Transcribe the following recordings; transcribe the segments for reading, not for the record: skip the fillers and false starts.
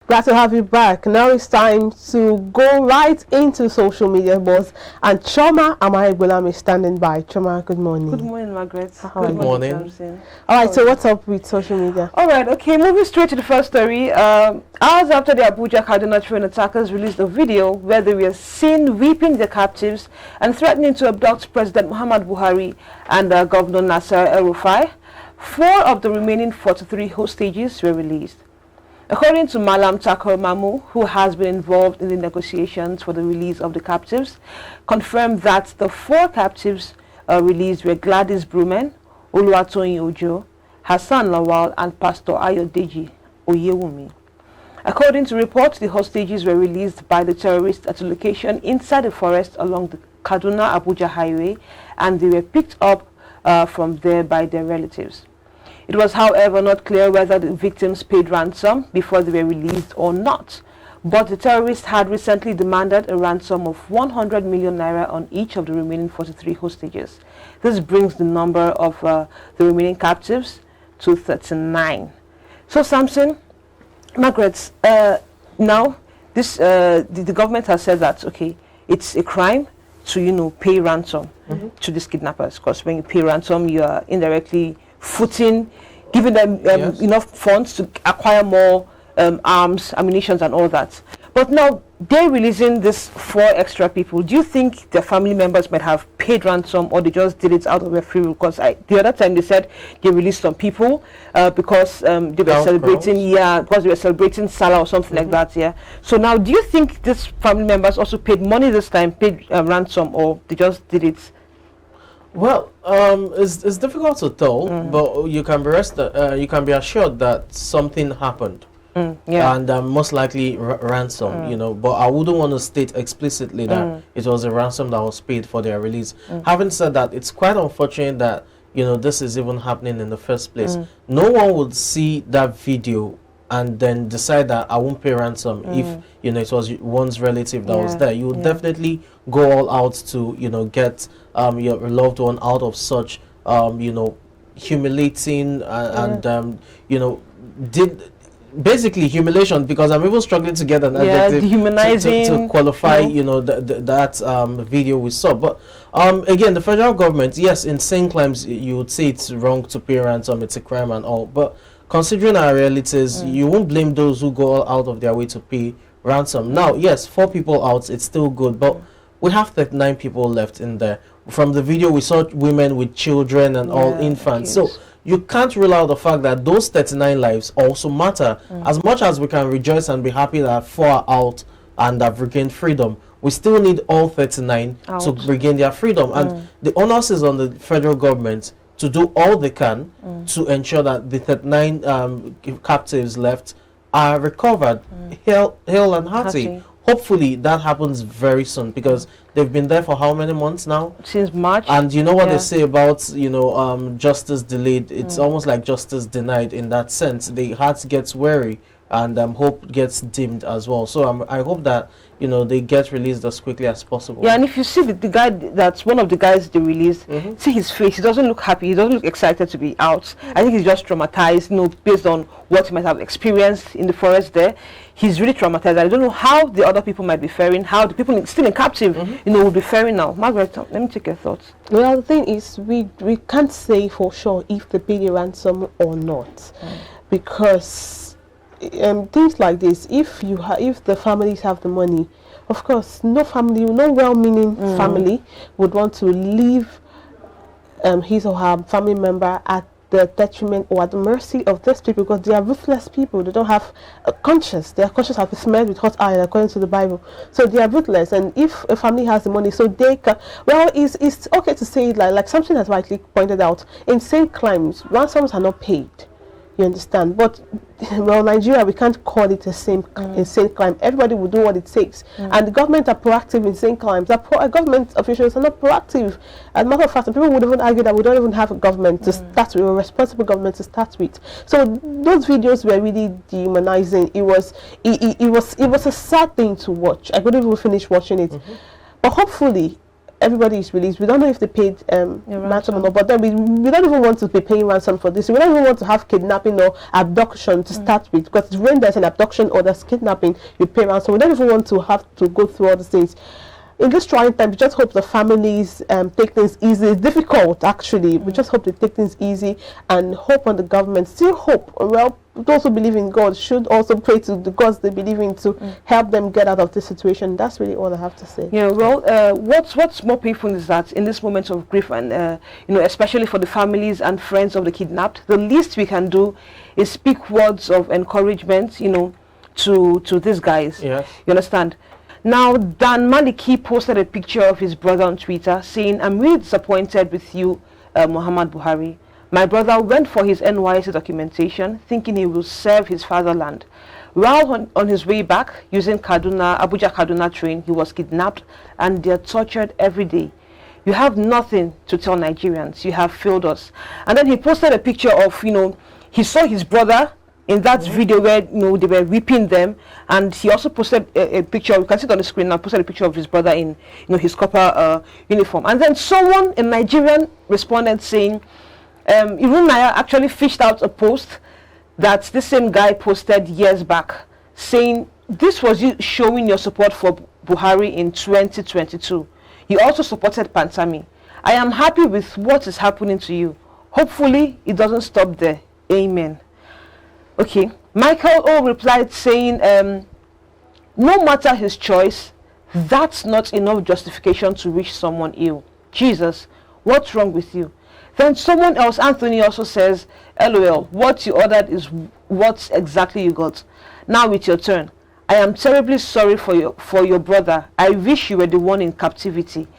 Glad to have you back. Now it's time to go right into social media buzz. And Choma Amaegbolam is standing by. Choma, good morning. Good morning, Margaret. Good morning. All right, so what's up with social media? All right, okay, moving straight to the first story. Hours after the Abuja-Kaduna train attackers released a video where they were seen whipping their captives and threatening to abduct President Muhammad Buhari and Governor Nasser El-Rufai, 4 of the remaining 43 hostages were released. According to Malam Takor Mamu, who has been involved in the negotiations for the release of the captives, confirmed that the 4 captives released were Gladys Brumen, Oluwatoyin Ojo, Hassan Lawal, and Pastor Ayodeji Oyewumi. According to reports, the hostages were released by the terrorists at a location inside the forest along the Kaduna-Abuja highway, and they were picked up from there by their relatives. It was, however, not clear whether the victims paid ransom before they were released or not, but the terrorists had recently demanded a ransom of 100 million naira on each of the remaining 43 hostages. This brings the number of the remaining captives to 39. So, Samson, Margaret, now this the government has said that, okay, it's a crime to, pay ransom to these kidnappers, because when you pay ransom, you are indirectly giving them enough funds to acquire more arms, ammunition, and all that. But now they're releasing these 4 extra people. Do you think their family members might have paid ransom, or they just did it out of their free will? Because the other time they said they released some people because they were celebrating, because they were celebrating Salah or something like that. Yeah. So now, do you think these family members also paid money this time, paid ransom, or they just did it? Well, it's difficult to tell, but you can be assured that something happened, and most likely ransom. But I wouldn't want to state explicitly that it was a ransom that was paid for their release. Having said that, it's quite unfortunate that this is even happening in the first place. No one would see that video and then decide that I won't pay ransom if it was one's relative that was there. You would definitely go all out to get your loved one out of such humiliating did basically humiliation, because I'm even struggling to get an adjective dehumanizing to qualify that video we saw. But again, the federal government, yes, in insane crimes you would say it's wrong to pay ransom, it's a crime and all, but considering our realities, you won't blame those who go out of their way to pay ransom. Now, yes, 4 people out, it's still good, but we have 39 people left in there. From the video, we saw women with children and all infants. So you can't rule out the fact that those 39 lives also matter. As much as we can rejoice and be happy that 4 are out and have regained freedom, we still need all 39 to regain their freedom. And the onus is on the federal government to do all they can to ensure that the 39 captives left are recovered, hale and hearty. Hopefully that happens very soon, because they've been there for how many months now? Since March. And you know what they say about justice delayed? It's almost like justice denied in that sense. The heart gets weary, and hope gets dimmed as well. So I hope that they get released as quickly as possible. Yeah, and if you see the guy, that's one of the guys they released, see his face, he doesn't look happy, he doesn't look excited to be out. I think he's just traumatized, based on what he might have experienced in the forest there. He's really traumatized. I don't know how the other people might be faring, how the people still in captive, will be faring now. Margaret, let me take your thoughts. Well, the thing is, we can't say for sure if they paid a ransom or not, because things like this, if the families have the money, of course, no well-meaning family would want to leave his or her family member at the detriment or at the mercy of these people, because they are ruthless people. They don't have a conscience. Their conscience has been smeared with hot iron, according to the Bible. So they are ruthless, and if a family has the money, so they can, well, it's okay to say it like something has rightly pointed out, insane crimes, ransoms are not paid. You understand? But well, Nigeria, we can't call it insane crime. Everybody will do what it takes, and the government are proactive in insane crimes. Government officials are not proactive. As a matter of fact, people would even argue that we don't even have a government to start with, a responsible government to start with. So those videos were really dehumanizing. It was a sad thing to watch. I couldn't even finish watching it. But hopefully, everybody is released. We don't know if they paid ransom or ransom. not, but then we don't even want to be paying ransom for this. We don't even want to have kidnapping or abduction to start with, because when there's an abduction or there's kidnapping, you pay ransom. We don't even want to have to go through all these things. In this trying time, we just hope the families take things easy. It's difficult, actually. We just hope they take things easy and hope on the government. Still hope. Well, those who believe in God should also pray to the gods they believe in to help them get out of this situation. That's really all I have to say. Yeah, well, what's more painful is that in this moment of grief, and especially for the families and friends of the kidnapped, the least we can do is speak words of encouragement, to these guys. Yes. You understand? Now, Dan Maliki posted a picture of his brother on Twitter saying, "I'm really disappointed with you, Muhammad Buhari. My brother went for his NYSC documentation thinking he will serve his fatherland. While on his way back, using Abuja-Kaduna train, he was kidnapped and they're tortured every day. You have nothing to tell Nigerians. You have failed us." And then he posted a picture of, he saw his brother in that video where they were whipping them, and he also posted a picture. You can see it on the screen now. Posted a picture of his brother in his copper uniform. And then someone, a Nigerian, responded saying, Irun Naya actually fished out a post that this same guy posted years back, saying this was you showing your support for Buhari in 2022. You also supported Pantami. I am happy with what is happening to you. Hopefully it doesn't stop there. Amen. Okay, Michael O replied saying, no matter his choice, that's not enough justification to wish someone ill. Jesus, what's wrong with you? Then someone else, Anthony, also says, LOL, what you ordered is what exactly you got. Now it's your turn. I am terribly sorry for your brother. I wish you were the one in captivity.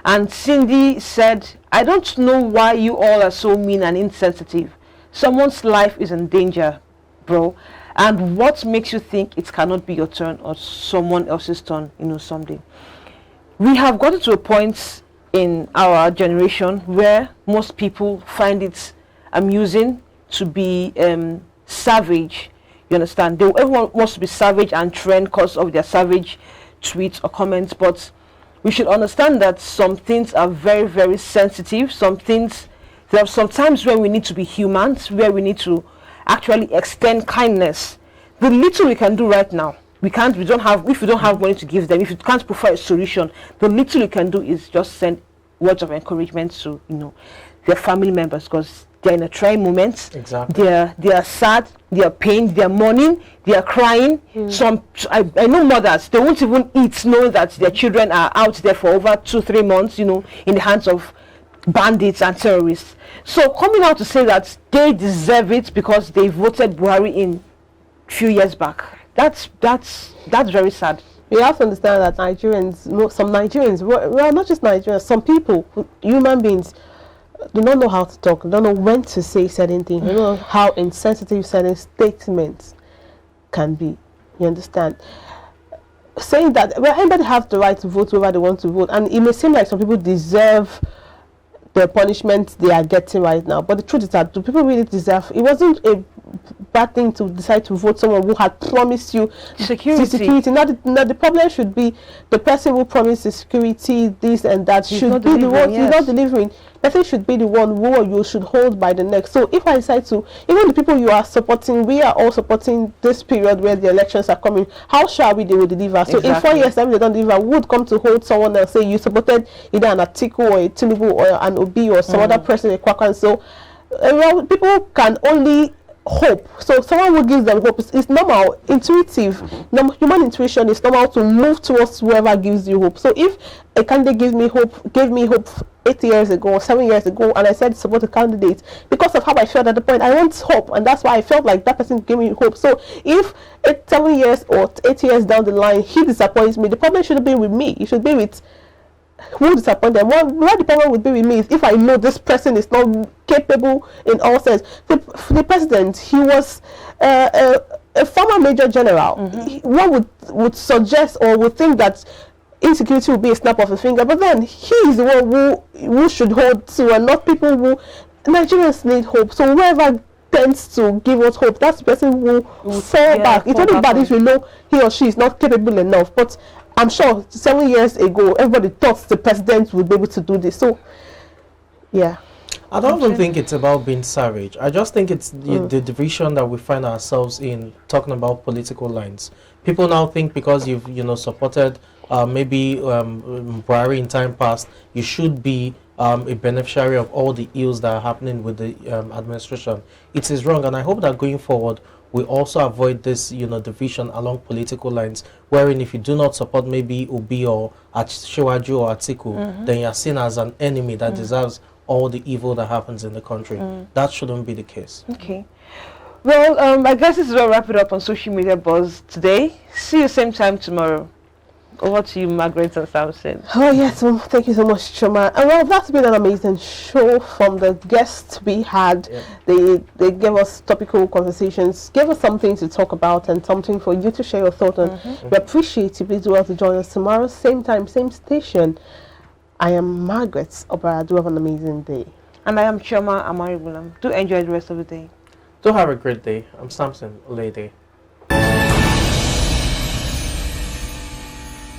And Cindy said, I don't know why you all are so mean and insensitive. Someone's life is in danger, bro. And what makes you think it cannot be your turn or someone else's turn, someday? We have gotten to a point in our generation where most people find it amusing to be savage. You understand? Everyone wants to be savage and trend because of their savage tweets or comments, but we should understand that some things are very, very sensitive. There are some times where we need to be humans, where we need to actually extend kindness. The little we can do right now, if you don't have money to give them, if you can't provide a solution, the little you can do is just send words of encouragement to their family members, because they're in a trying moment. Exactly. They are sad, they are pained, they are mourning, they are crying. I know mothers, they won't even eat knowing that their children are out there for over 2-3 months, in the hands of bandits and terrorists. So coming out to say that they deserve it because they voted Buhari in a few years back, that's very sad. We have to understand that some Nigerians, well, not just Nigerians, some people, human beings, do not know how to talk, don't know when to say certain things, don't know how insensitive certain statements can be. You understand? Saying that, well, anybody has the right to vote whoever they want to vote, and it may seem like some people deserve the punishment they are getting right now, but the truth is that do people really deserve? It wasn't a bad thing to decide to vote someone who had promised you security. Now the problem should be the person who promised the security, this and that, should be the one. He's not delivering. The person should be the one who you should hold by the neck. So if I decide to, even the people you are supporting, we are all supporting this period where the elections are coming, how shall they will deliver? So in 4 years time they don't deliver, who would come to hold someone and say you supported either an Atiku or a Tinubu or an Obi or some other person, a Kwakwan? So people can only hope. So someone who gives them hope, it's normal, intuitive. Human intuition is normal to move towards whoever gives you hope. So if a candidate gave me hope 8 years ago or 7 years ago, and I said support a candidate because of how I felt at the point, I want hope, and that's why I felt like that person gave me hope. So if 7 years or 8 years down the line he disappoints me, the problem shouldn't be with me. It should be with who disappointed them. What the problem would be with me is if I know this person is not capable in all sense. The president, he was a former major general. One would suggest or would think that insecurity would be a snap of a finger, but then he is the one who should hold to, and not people who. Nigerians need hope. So whoever tends to give us hope. That's the person who fall back. It's only bad if you know he or she is not capable enough. But I'm sure 7 years ago, everybody thought the president would be able to do this. So, yeah. I don't even think it's about being savage. I just think it's the division that we find ourselves in, talking about political lines. People now think because you've supported maybe Buhari in time past, you should be a beneficiary of all the ills that are happening with the administration. It is wrong, and I hope that going forward we also avoid this division along political lines, wherein if you do not support maybe Obi or Shiwaju or Atiku, then you are seen as an enemy that deserves all the evil that happens in the country. That shouldn't be the case. Okay. Well, I guess this is where we'll wrap it up on Social Media Buzz today. See you same time tomorrow. Over to you, Margaret and Samson. Oh yes, thank you so much, Choma. And well, that's been an amazing show from the guests we had. Yeah. They gave us topical conversations, gave us something to talk about and something for you to share your thoughts on. We appreciate you. Please do well to join us tomorrow, same time, same station. I am Margaret Obara. Do have an amazing day. And I am Choma Amaribulam. Do enjoy the rest of the day. Do have a great day. I'm Samson Olede.